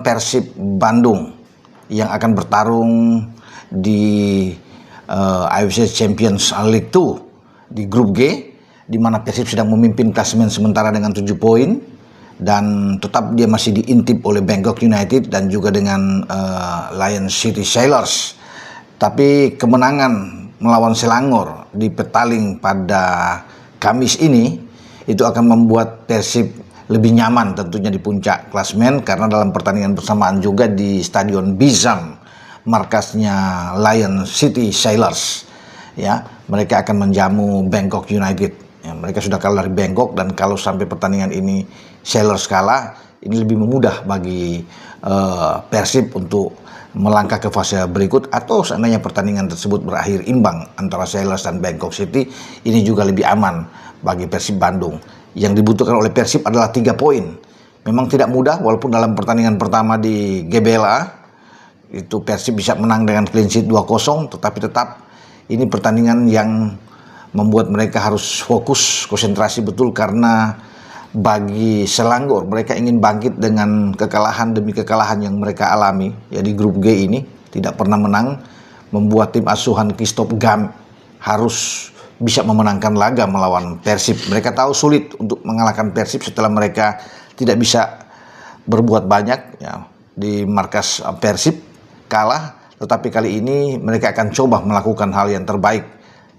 Persib Bandung yang akan bertarung di AFC Champions League 2 di grup G, di mana Persib sedang memimpin klasemen sementara dengan 7 poin dan tetap dia masih diintip oleh Bangkok United dan juga dengan Lion City Sailors. Tapi kemenangan melawan Selangor di Petaling pada Kamis ini itu akan membuat Persib lebih nyaman tentunya di puncak klasemen, karena dalam pertandingan bersamaan juga di Stadion Bizam, markasnya Lion City Sailors, ya, mereka akan menjamu Bangkok United. Ya, mereka sudah kalah dari Bangkok, dan kalau sampai pertandingan ini Sailors kalah, ini lebih memudah bagi Persib untuk melangkah ke fase berikut, atau seandainya pertandingan tersebut berakhir imbang antara Sailors dan Bangkok City, ini juga lebih aman bagi Persib Bandung. Yang dibutuhkan oleh Persib adalah 3 poin. Memang tidak mudah, walaupun dalam pertandingan pertama di GBLA itu Persib bisa menang dengan clean sheet 2-0, tetapi tetap ini pertandingan yang membuat mereka harus fokus, konsentrasi betul, karena bagi Selangor mereka ingin bangkit dengan kekalahan demi kekalahan yang mereka alami ya di grup G ini, tidak pernah menang, membuat tim asuhan Christophe Gam harus bisa memenangkan laga melawan Persib. Mereka tahu sulit untuk mengalahkan Persib setelah mereka tidak bisa berbuat banyak ya di markas Persib, kalah, tetapi kali ini mereka akan coba melakukan hal yang terbaik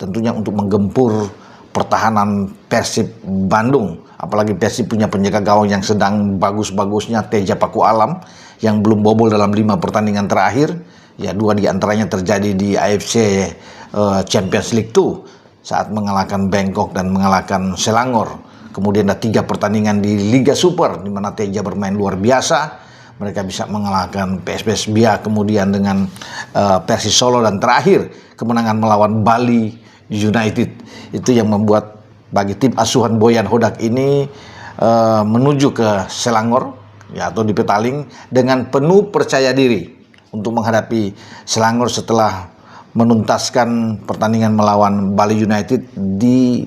tentunya untuk menggempur pertahanan Persib Bandung. Apalagi Persib punya penjaga gawang yang sedang bagus-bagusnya, Teja Paku Alam, yang belum bobol dalam 5 pertandingan terakhir. Ya, 2 diantaranya terjadi di AFC Champions League 2 saat mengalahkan Bangkok dan mengalahkan Selangor. Kemudian ada 3 pertandingan di Liga Super di mana Teja bermain luar biasa. Mereka bisa mengalahkan PSPS Bia, kemudian dengan Persis Solo, dan terakhir kemenangan melawan Bali United. Itu yang membuat bagi tim asuhan Boyan Hodak ini menuju ke Selangor ya, atau di Petaling dengan penuh percaya diri untuk menghadapi Selangor setelah menuntaskan pertandingan melawan Bali United di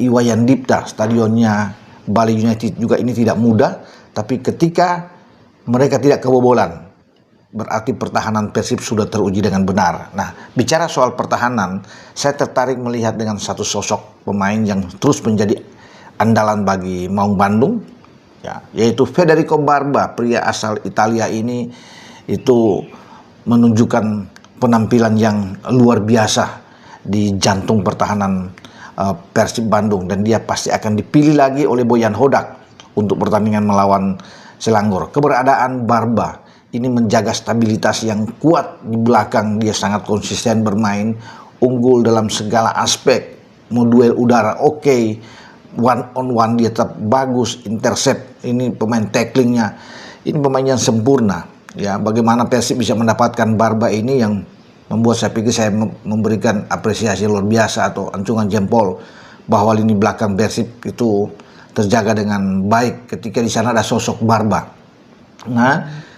Iwayan Dipta, stadionnya Bali United. Juga ini tidak mudah, tapi ketika mereka tidak kebobolan, berarti pertahanan Persib sudah teruji dengan benar. Nah, bicara soal pertahanan, saya tertarik melihat dengan satu sosok pemain yang terus menjadi andalan bagi Maung Bandung, ya, yaitu Federico Barba. Pria asal Italia ini itu menunjukkan penampilan yang luar biasa di jantung pertahanan Persib Bandung, dan dia pasti akan dipilih lagi oleh Boyan Hodak untuk pertandingan melawan Selangor. Keberadaan Barba ini menjaga stabilitas yang kuat di belakang. Dia sangat konsisten bermain, unggul dalam segala aspek, mau duel udara oke, one on one dia tetap bagus, intercept, ini pemain tacklingnya, ini pemain yang sempurna. Ya, bagaimana Persib bisa mendapatkan Barba ini yang membuat saya pikir saya memberikan apresiasi luar biasa atau acungan jempol bahwa lini belakang Persib itu terjaga dengan baik ketika di sana ada sosok Barba. Nah,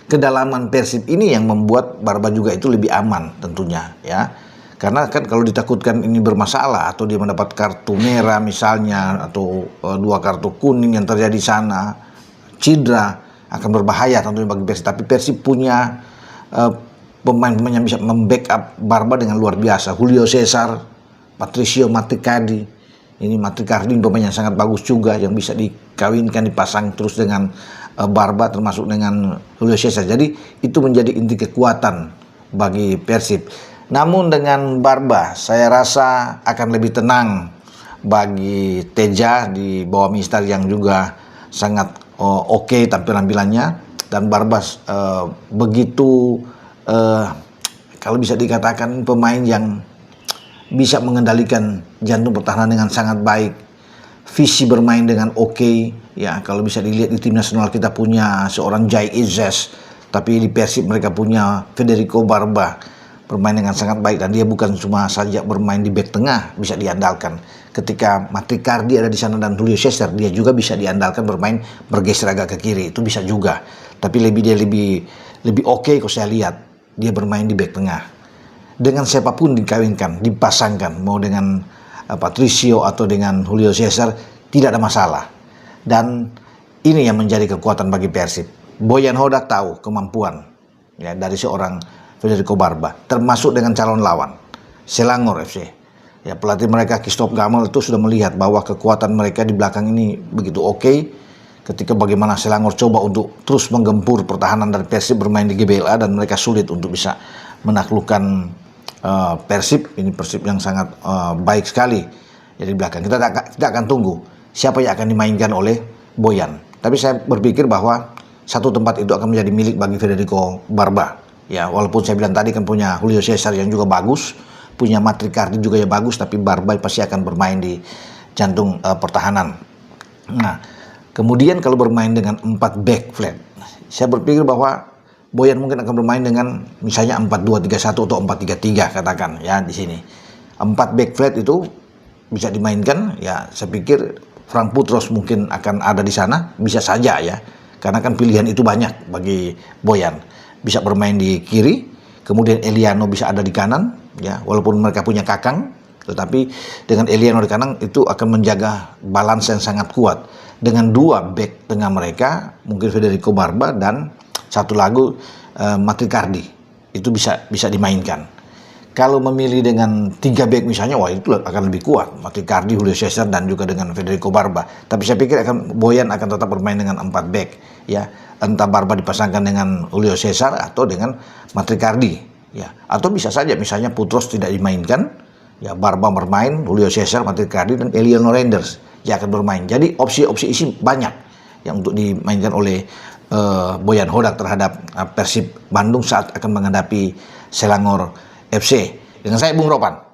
kedalaman Persib ini yang membuat Barba juga itu lebih aman tentunya ya. Karena kan kalau ditakutkan ini bermasalah atau dia mendapat kartu merah misalnya, atau 2 kartu kuning yang terjadi di sana, cedera, akan berbahaya tentunya bagi Persib. Tapi Persib punya pemain-pemain yang bisa membackup Barba dengan luar biasa. Julio Cesar, Patricio Matricardi. Ini Matricardi pemain yang sangat bagus juga, yang bisa dikawinkan, dipasang terus dengan Barba, termasuk dengan Julio Cesar. Jadi itu menjadi inti kekuatan bagi Persib. Namun dengan Barba saya rasa akan lebih tenang bagi Teja di bawah Mister yang juga sangat oke tampilan-tampilannya. Dan Barba begitu kalau bisa dikatakan pemain yang bisa mengendalikan jantung pertahanan dengan sangat baik, visi bermain dengan oke. Ya, kalau bisa dilihat di tim nasional kita punya seorang Jai Izzes, tapi di Persib mereka punya Federico Barba, bermain dengan sangat baik, dan dia bukan cuma saja bermain di back tengah, bisa diandalkan. Ketika Matricardi ada di sana dan Julio Cesar, dia juga bisa diandalkan bermain bergeser agak ke kiri, itu bisa juga. Tapi dia lebih oke kalau saya lihat dia bermain di back tengah. Dengan siapapun dikawinkan, dipasangkan, mau dengan Patricio atau dengan Julio Cesar, tidak ada masalah. Dan ini yang menjadi kekuatan bagi Persib. Boyan Hodak tahu kemampuan ya dari seorang Federico Barba, termasuk dengan calon lawan Selangor FC. Ya, pelatih mereka Christophe Gamal itu sudah melihat bahwa kekuatan mereka di belakang ini begitu oke. Ketika bagaimana Selangor coba untuk terus menggempur pertahanan dari Persib bermain di GBLA, dan mereka sulit untuk bisa menaklukkan Persib. Ini Persib yang sangat baik sekali ya di belakang. Kita akan tunggu siapa yang akan dimainkan oleh Boyan. Tapi saya berpikir bahwa satu tempat itu akan menjadi milik bagi Federico Barba. Ya, walaupun saya bilang tadi kan punya Julio Cesar yang juga bagus, punya Matricardi juga yang bagus, tapi Barba pasti akan bermain di jantung pertahanan. Nah, kemudian kalau bermain dengan 4 back flat, saya berpikir bahwa Boyan mungkin akan bermain dengan misalnya 4-2-3-1 atau 4-3-3 katakan ya di sini. 4 back flat itu bisa dimainkan ya, saya pikir Frank Putros mungkin akan ada di sana, bisa saja ya. Karena kan pilihan itu banyak bagi Boyan. Bisa bermain di kiri, kemudian Eliano bisa ada di kanan ya, walaupun mereka punya Kakang, tetapi dengan Eliano di kanan itu akan menjaga balance yang sangat kuat. Dengan 2 back tengah mereka, mungkin Federico Barba dan satu lagu Matricardi itu bisa dimainkan. Kalau memilih dengan 3 back misalnya, wah itu akan lebih kuat. Matricardi, Julio Cesar dan juga dengan Federico Barba. Tapi saya pikir Boyan akan tetap bermain dengan 4 back ya. Entah Barba dipasangkan dengan Julio Cesar atau dengan Matricardi ya. Atau bisa saja misalnya Putros tidak dimainkan ya, Barba bermain, Julio Cesar, Matricardi dan Eliano Reinders yang akan bermain. Jadi opsi-opsi isi banyak yang untuk dimainkan oleh Boyan Hodak terhadap Persib Bandung saat akan menghadapi Selangor FC. Dengan saya Bung Ropan.